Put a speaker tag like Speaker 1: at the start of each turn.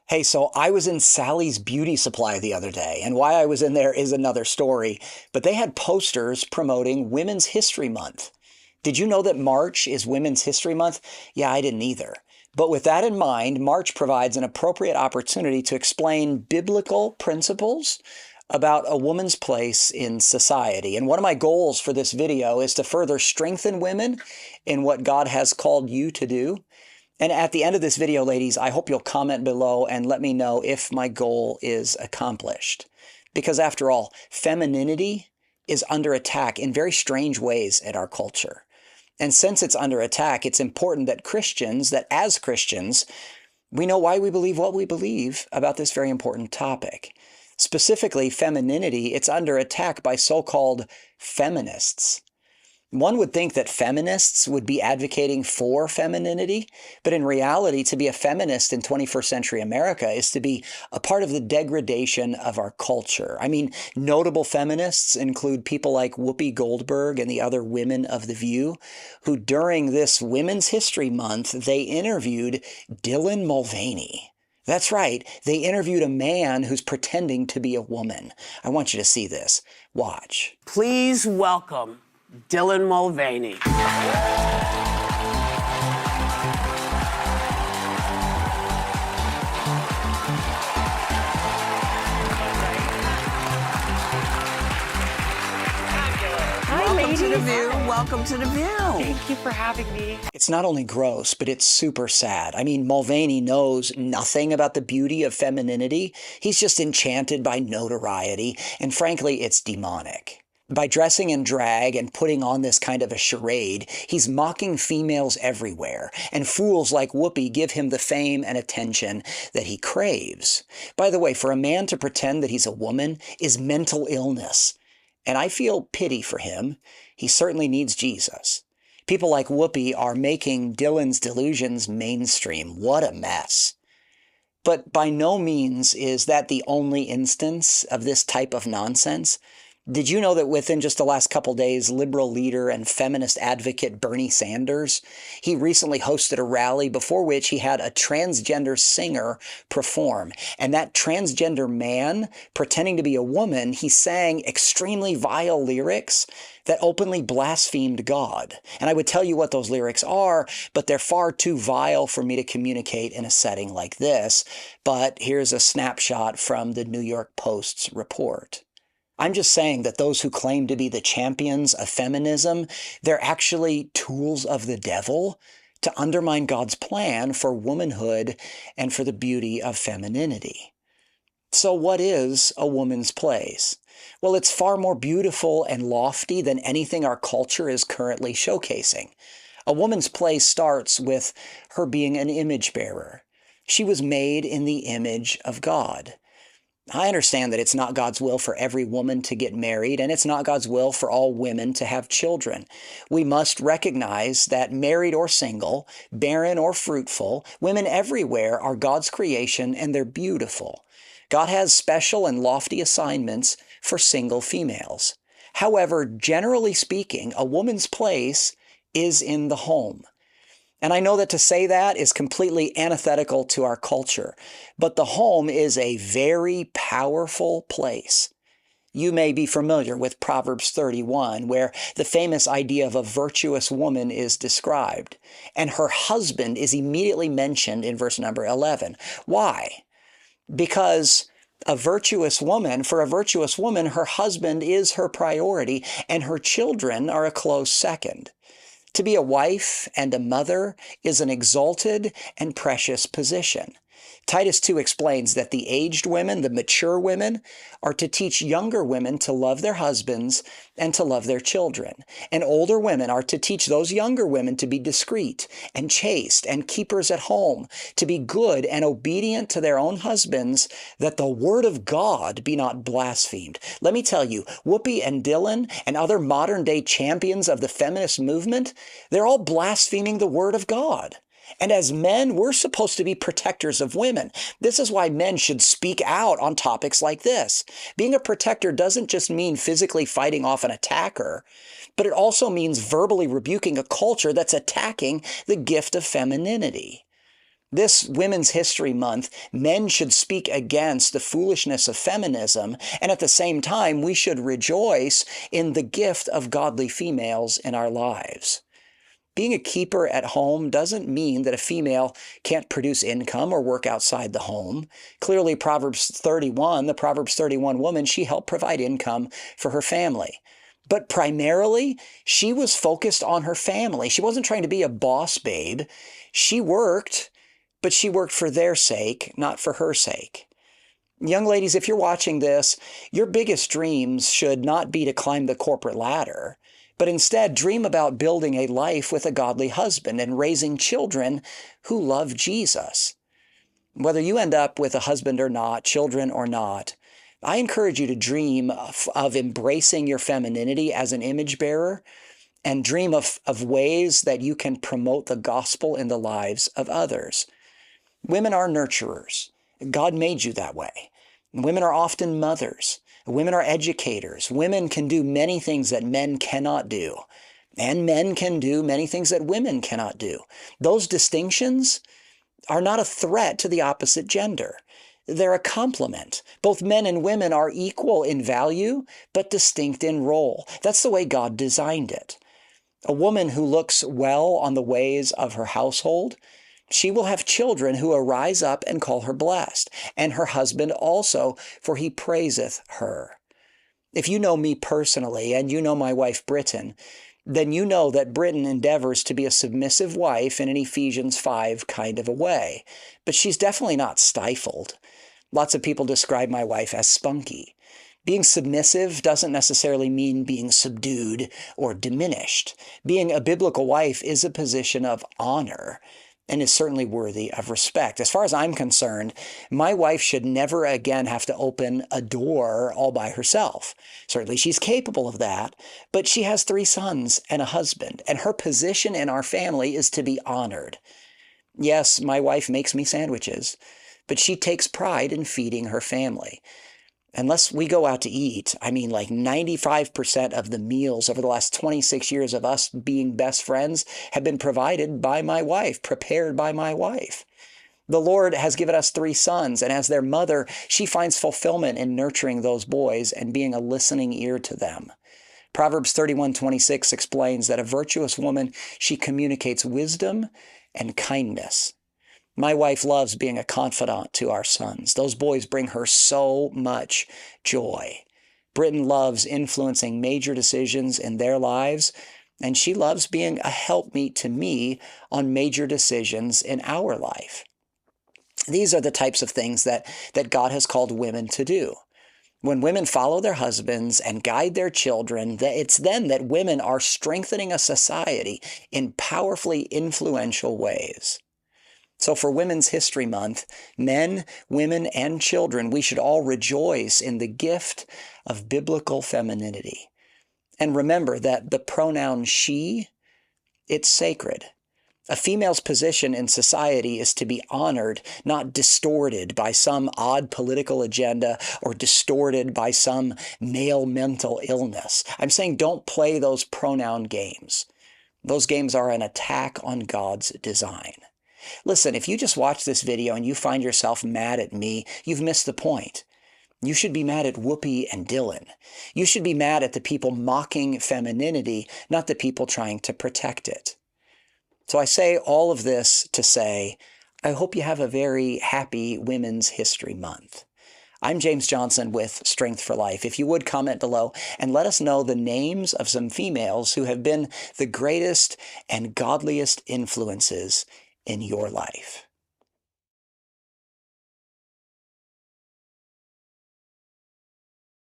Speaker 1: Hey, so I was in Sally's Beauty Supply the other day, and why I was in there is another story, but they had posters promoting Women's History Month. Did you know that March is Women's History Month? Yeah, I didn't either. But with that in mind, March provides an appropriate opportunity to explain biblical principles about a woman's place in society. And one of my goals for this video is to further strengthen women in what God has called you to do. And at the end of this video, ladies, I hope you'll comment below and let me know if my goal is accomplished. Because after all, femininity is under attack in very strange ways in our culture. And since it's under attack, it's important that as Christians, we know why we believe what we believe about this very important topic. Specifically, femininity, it's under attack by so-called feminists. One would think that feminists would be advocating for femininity, but in reality, to be a feminist in 21st century America is to be a part of the degradation of our culture. I mean, notable feminists include people like Whoopi Goldberg and the other women of The View, who during this Women's History Month, they interviewed Dylan Mulvaney. That's right, they interviewed a man who's pretending to be a woman. I want you to see this. Watch.
Speaker 2: Please welcome Dylan Mulvaney. Welcome to The View. Welcome to The View.
Speaker 3: Thank you for having me.
Speaker 1: It's not only gross, but it's super sad. I mean, Mulvaney knows nothing about the beauty of femininity. He's just enchanted by notoriety, and frankly, it's demonic. By dressing in drag and putting on this kind of a charade, he's mocking females everywhere, and fools like Whoopi give him the fame and attention that he craves. By the way, for a man to pretend that he's a woman is mental illness, and I feel pity for him. He certainly needs Jesus. People like Whoopi are making Dylan's delusions mainstream. What a mess. But by no means is that the only instance of this type of nonsense. Did you know that within just the last couple days, liberal leader and feminist advocate Bernie Sanders, he recently hosted a rally before which he had a transgender singer perform. And that transgender man, pretending to be a woman, he sang extremely vile lyrics that openly blasphemed God. And I would tell you what those lyrics are, but they're far too vile for me to communicate in a setting like this. But here's a snapshot from the New York Post's report. I'm just saying that those who claim to be the champions of feminism, they're actually tools of the devil to undermine God's plan for womanhood and for the beauty of femininity. So what is a woman's place? Well, it's far more beautiful and lofty than anything our culture is currently showcasing. A woman's place starts with her being an image bearer. She was made in the image of God. I understand that it's not God's will for every woman to get married, and it's not God's will for all women to have children. We must recognize that married or single, barren or fruitful, women everywhere are God's creation and they're beautiful. God has special and lofty assignments for single females. However, generally speaking, a woman's place is in the home. And I know that to say that is completely antithetical to our culture, but the home is a very powerful place. You may be familiar with Proverbs 31, where the famous idea of a virtuous woman is described, and her husband is immediately mentioned in verse number 11. Why? Because for a virtuous woman, her husband is her priority, and her children are a close second. To be a wife and a mother is an exalted and precious position. Titus 2 explains that the aged women, the mature women, are to teach younger women to love their husbands and to love their children. And older women are to teach those younger women to be discreet and chaste and keepers at home, to be good and obedient to their own husbands, that the word of God be not blasphemed. Let me tell you, Whoopi and Dylan and other modern-day champions of the feminist movement, they're all blaspheming the word of God. And as men, we're supposed to be protectors of women. This is why men should speak out on topics like this. Being a protector doesn't just mean physically fighting off an attacker, but it also means verbally rebuking a culture that's attacking the gift of femininity. This Women's History Month, men should speak against the foolishness of feminism, and at the same time, we should rejoice in the gift of godly females in our lives. Being a keeper at home doesn't mean that a female can't produce income or work outside the home. Clearly, the Proverbs 31 woman, she helped provide income for her family. But primarily, she was focused on her family. She wasn't trying to be a boss babe. She worked, but she worked for their sake, not for her sake. Young ladies, if you're watching this, your biggest dreams should not be to climb the corporate ladder, but instead dream about building a life with a godly husband and raising children who love Jesus. Whether you end up with a husband or not, children or not, I encourage you to dream of embracing your femininity as an image bearer and dream of ways that you can promote the gospel in the lives of others. Women are nurturers. God made you that way. Women are often mothers. Women are educators. Women can do many things that men cannot do. And men can do many things that women cannot do. Those distinctions are not a threat to the opposite gender. They're a complement. Both men and women are equal in value, but distinct in role. That's the way God designed it. A woman who looks well on the ways of her household, she will have children who arise up and call her blessed, and her husband also, for he praiseth her. If you know me personally, and you know my wife Britton, then you know that Britton endeavors to be a submissive wife in an Ephesians 5 kind of a way. But she's definitely not stifled. Lots of people describe my wife as spunky. Being submissive doesn't necessarily mean being subdued or diminished. Being a biblical wife is a position of honor and is certainly worthy of respect. As far as I'm concerned, my wife should never again have to open a door all by herself. Certainly she's capable of that, but she has 3 sons and a husband, and her position in our family is to be honored. Yes, my wife makes me sandwiches, but she takes pride in feeding her family. Unless we go out to eat, like 95% of the meals over the last 26 years of us being best friends have been provided by my wife, prepared by my wife. The Lord has given us 3 sons, and as their mother, she finds fulfillment in nurturing those boys and being a listening ear to them. Proverbs 31:26 explains that a virtuous woman, she communicates wisdom and kindness. My wife loves being a confidant to our sons. Those boys bring her so much joy. Britton loves influencing major decisions in their lives, and she loves being a helpmeet to me on major decisions in our life. These are the types of things that God has called women to do. When women follow their husbands and guide their children, it's then that women are strengthening a society in powerfully influential ways. So for Women's History Month, men, women, and children, we should all rejoice in the gift of biblical femininity. And remember that the pronoun she, it's sacred. A female's position in society is to be honored, not distorted by some odd political agenda or distorted by some male mental illness. I'm saying don't play those pronoun games. Those games are an attack on God's design. Listen, if you just watch this video and you find yourself mad at me, you've missed the point. You should be mad at Whoopi and Dylan. You should be mad at the people mocking femininity, not the people trying to protect it. So I say all of this to say, I hope you have a very happy Women's History Month. I'm James Johnson with Strength for Life. If you would comment below and let us know the names of some females who have been the greatest and godliest influences in your life.